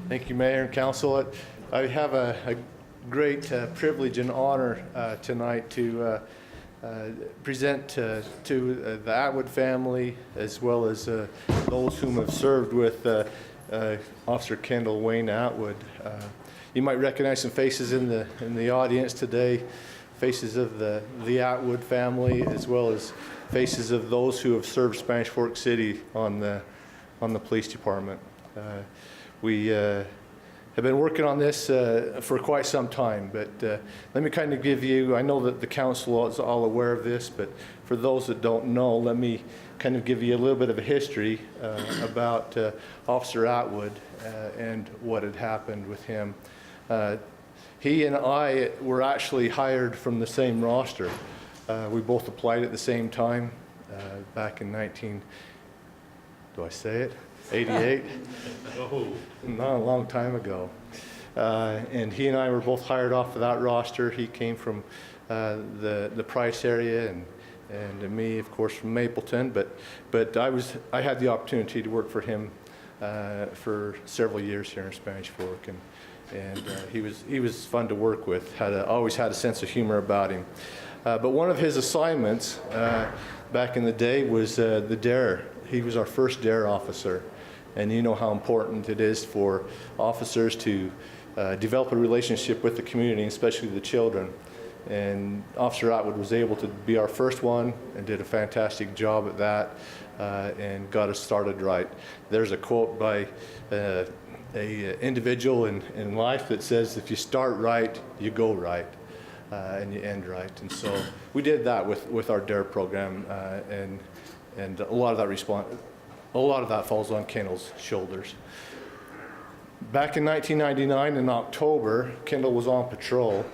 Thank you, Mayor and Council. I have a great privilege and honor tonight to present to the Atwood family, as well as those whom have served with Officer Kendall Wayne Atwood. You might recognize some faces in the audience today, faces of the Atwood family, as well as faces of those who have served Spanish Fork City on the police department. We have been working on this for quite some time, but let me kind of give you, I know that the council is all aware of this, but for those that don't know, let me kind of give you a little bit of a history about Officer Atwood and what had happened with him. He and I were actually hired from the same roster. We both applied at the same time back in 88? Oh. Not a long time ago. And he and I were both hired off of that roster. He came from the Price area, and me, of course, from Mapleton. But I had the opportunity to work for him for several years here in Spanish Fork, and he was fun to work with. Always had a sense of humor about him. But one of his assignments back in the day was the DARE. He was our first DARE officer. And you know how important it is for officers to develop a relationship with the community, especially the children. And Officer Atwood was able to be our first one and did a fantastic job at that and got us started right. There's a quote by an individual in life that says, if you start right, you go right. And you end right. And so we did that with our DARE program, and a lot of that falls on Kendall's shoulders. Back in 1999 in October, Kendall was on patrol.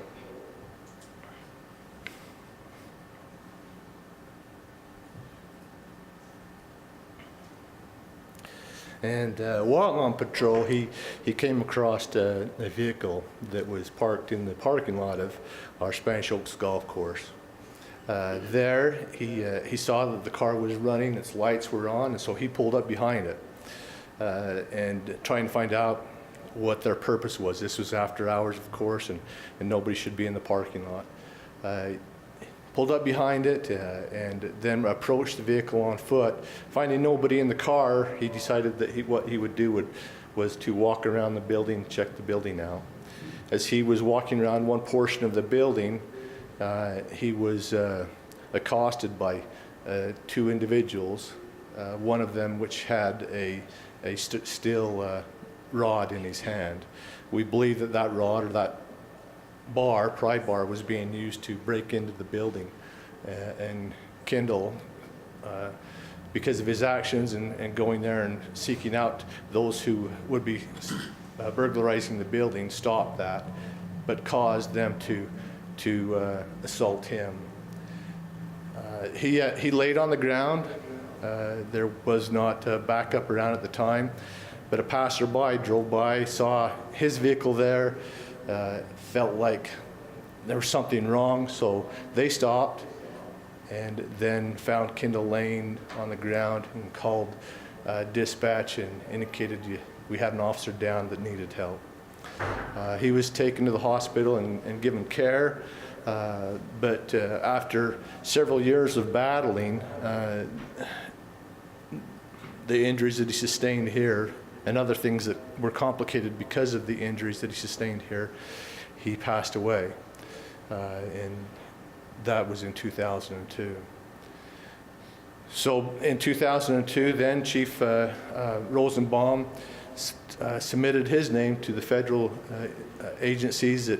And while on patrol, he came across a vehicle that was parked in the parking lot of our Spanish Oaks golf course. There, he saw that the car was running, its lights were on, and so he pulled up behind it and trying to find out what their purpose was. This was after hours, of course, and nobody should be in the parking lot. Pulled up behind it and then approached the vehicle on foot. Finding nobody in the car, he decided that what he would do was to walk around the building, check the building out. As he was walking around one portion of the building, he was accosted by two individuals, one of them which had a steel rod in his hand. We believe that rod, or that pry bar, was being used to break into the building. And Kendall, because of his actions and going there and seeking out those who would be burglarizing the building, stopped that, but caused them to assault him. He laid on the ground. There was not backup around at the time, but a passerby drove by, saw his vehicle there, felt like there was something wrong, so they stopped and then found Kendall laying on the ground and called dispatch and indicated we had an officer down that needed help. He was taken to the hospital and given care, but after several years of battling, the injuries that he sustained here and other things that were complicated because of the injuries that he sustained here, he passed away, and that was in 2002. So in 2002, then Chief Rosenbaum submitted his name to the federal agencies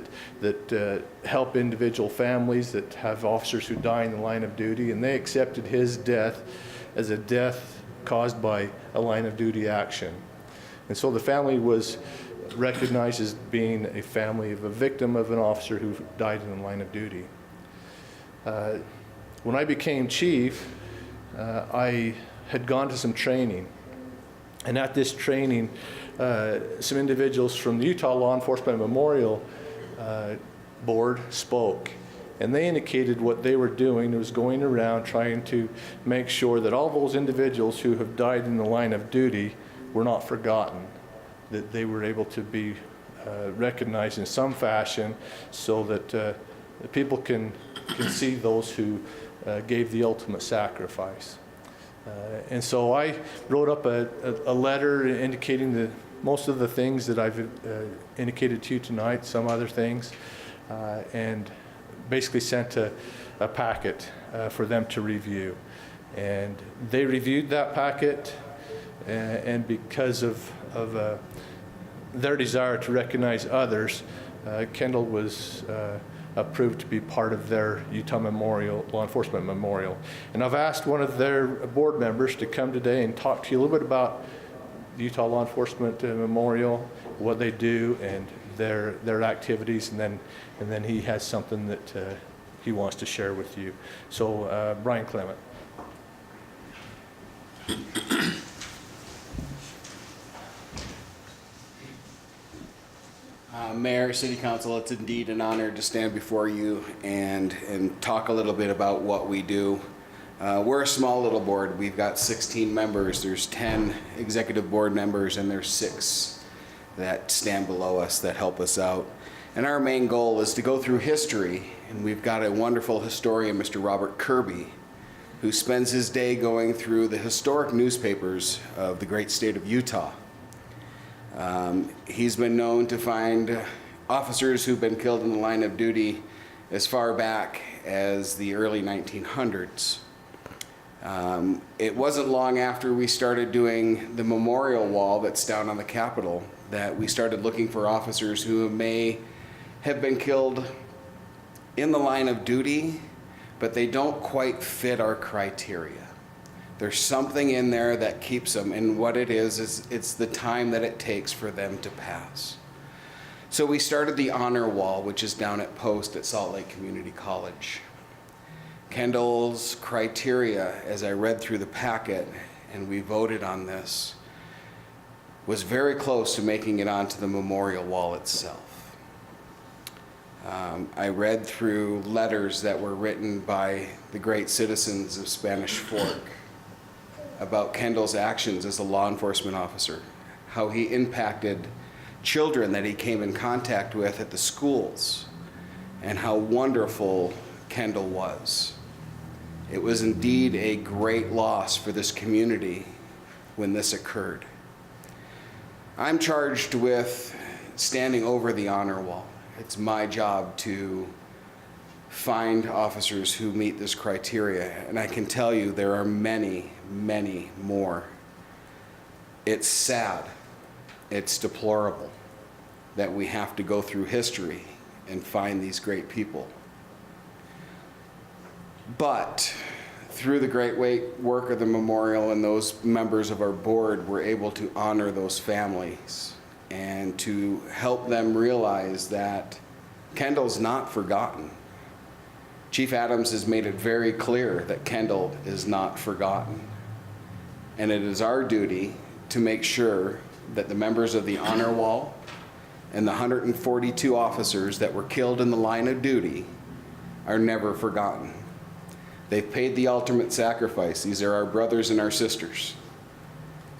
that help individual families that have officers who die in the line of duty, and they accepted his death as a death caused by a line of duty action. And so the family was recognized as being a family of a victim of an officer who died in the line of duty. When I became chief, I had gone to some training. And at this training, some individuals from the Utah Law Enforcement Memorial Board spoke. And they indicated what they were doing was going around trying to make sure that all those individuals who have died in the line of duty were not forgotten. that they were able to be recognized in some fashion, so that the people can see those who gave the ultimate sacrifice. And so I wrote up a letter indicating most of the things that I've indicated to you tonight, some other things, and basically sent a packet for them to review. And they reviewed that packet, and because of their desire to recognize others, Kendall was approved to be part of their Utah Memorial, Law Enforcement Memorial. And I've asked one of their board members to come today and talk to you a little bit about the Utah Law Enforcement Memorial, what they do, and their activities, and then he has something that he wants to share with you. So, Brian Clement. Mayor, City Council, it's indeed an honor to stand before you and talk a little bit about what we do. We're a small little board. We've got 16 members. There's 10 executive board members, and there's 6 that stand below us that help us out. And our main goal is to go through history, and we've got a wonderful historian, Mr. Robert Kirby, who spends his day going through the historic newspapers of the great state of Utah. He's been known to find officers who've been killed in the line of duty as far back as the early 1900s. It wasn't long after we started doing the memorial wall that's down on the Capitol that we started looking for officers who may have been killed in the line of duty, but they don't quite fit our criteria. There's something in there that keeps them, and what it is it's the time that it takes for them to pass. So we started the honor wall, which is down at Post at Salt Lake Community College. Kendall's criteria, as I read through the packet and we voted on this, was very close to making it onto the memorial wall itself. I read through letters that were written by the great citizens of Spanish Fork about Kendall's actions as a law enforcement officer, how he impacted children that he came in contact with at the schools, and how wonderful Kendall was. It was indeed a great loss for this community when this occurred. I'm charged with standing over the honor wall. It's my job to find officers who meet this criteria, and I can tell you there are many, many more. It's sad, it's deplorable that we have to go through history and find these great people. But through the great work of the memorial and those members of our board, we're able to honor those families and to help them realize that Kendall's not forgotten. Chief Adams has made it very clear that Kendall is not forgotten. And it is our duty to make sure that the members of the honor wall and the 142 officers that were killed in the line of duty are never forgotten. They've paid the ultimate sacrifice. These are our brothers and our sisters.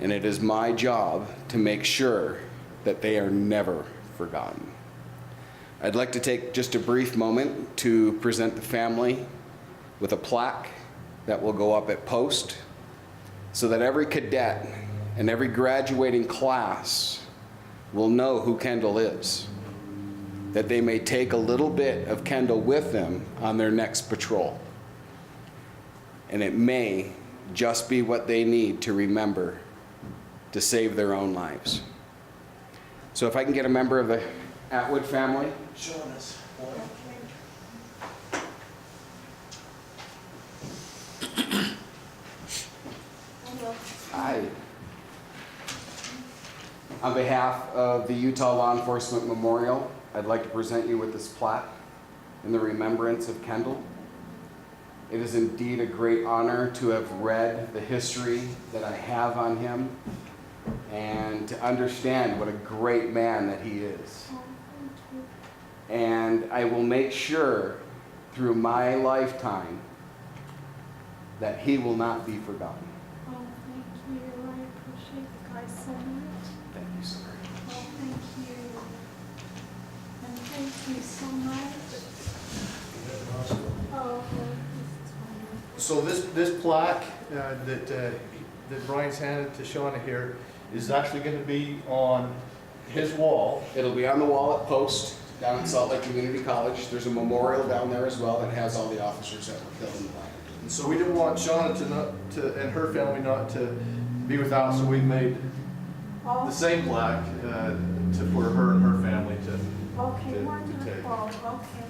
And it is my job to make sure that they are never forgotten. I'd like to take just a brief moment to present the family with a plaque that will go up at Post so that every cadet and every graduating class will know who Kendall is, that they may take a little bit of Kendall with them on their next patrol. And it may just be what they need to remember to save their own lives. So if I can get a member of the Atwood family. Showing us. Hi. On behalf of the Utah Law Enforcement Memorial, I'd like to present you with this plaque in the remembrance of Kendall. It is indeed a great honor to have read the history that I have on him and to understand what a great man that he is. And I will make sure through my lifetime that he will not be forgotten. Oh, thank you. I appreciate you guys so much. Thank you, sir. you so much. Oh, So this plaque that Brian's handed to Shauna here is actually going to be on his wall. It'll be on the wall at Post down at Salt Lake Community College. There's a memorial down there as well that has all the officers that were killed in the line. And so we didn't want Shauna and her family not to be without, so we made oh, the same plaque for her and her family to okay, take. wonderful. Okay.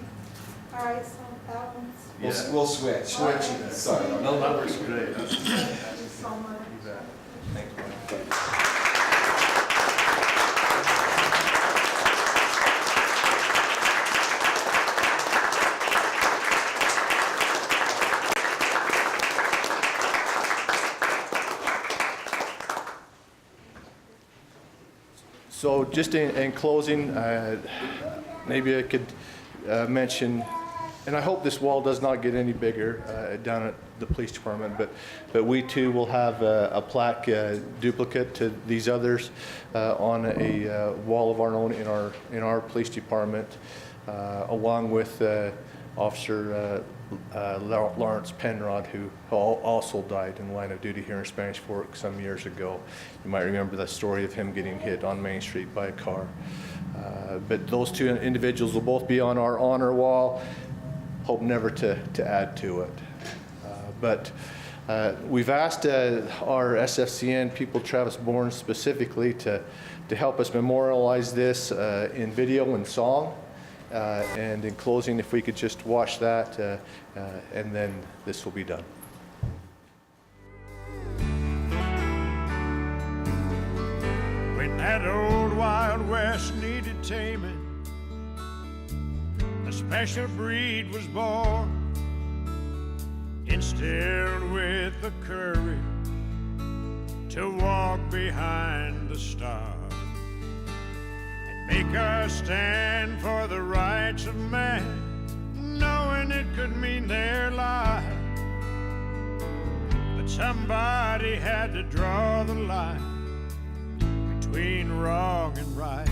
All right, so that one's. Yeah. We'll switch. Sorry. No, that works great. Thank you so much. You bet. Thanks, Brian. So just in closing, maybe I could mention, and I hope this wall does not get any bigger down at the police department, but we too will have a plaque duplicate to these others on a wall of our own in our police department, along with Officer Lawrence Penrod, who also died in the line of duty here in Spanish Fork some years ago. You might remember the story of him getting hit on Main Street by a car. But those two individuals will both be on our honor wall. Hope never to add to it. But we've asked our SFCN people, Travis Bourne specifically, to help us memorialize this in video and song. And in closing, if we could just watch that, and then this will be done. When that old Wild West needed taming, a special breed was born, instilled with the courage to walk behind the stars. Make us stand for the rights of man, knowing it could mean their life. But somebody had to draw the line between wrong and right.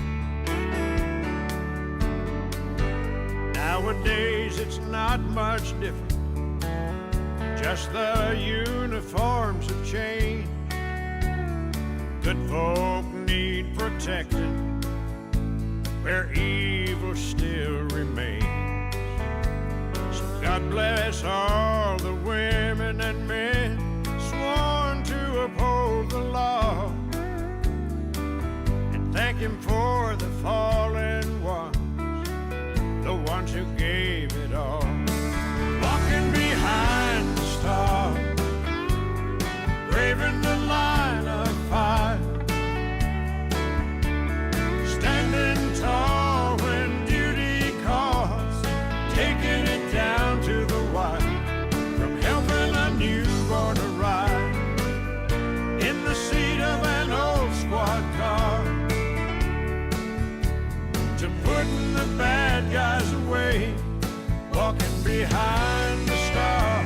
Nowadays it's not much different, just the uniforms have changed. Good folk need protecting where evil still remains. So God bless all the women and men sworn to uphold the law, and thank Him for the fallen ones, the ones who gave it all. Walking behind the star, braving the line of fire, standing tall when duty calls, taking it down to the wire, from helping a newborn arrive in the seat of an old squad car, to putting the bad guys away, walking behind the star.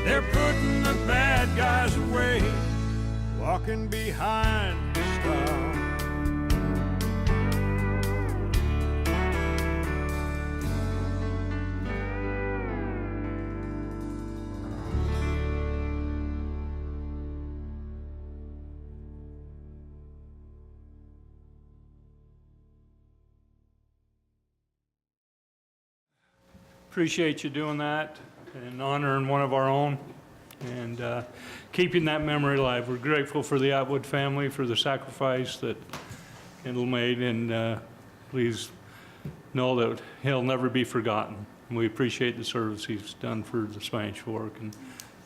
They're putting the bad guys away, walking behind the star. Appreciate you doing that and honoring one of our own and keeping that memory alive. We're grateful for the Atwood family for the sacrifice that Kendall made, and please know that he'll never be forgotten. We appreciate the service he's done for the Spanish Fork, and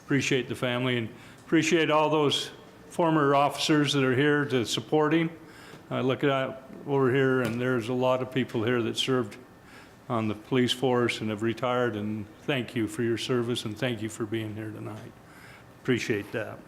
appreciate the family, and appreciate all those former officers that are here to support him. I look at over here, and there's a lot of people here that served on the police force and have retired, and thank you for your service and thank you for being here tonight. Appreciate that.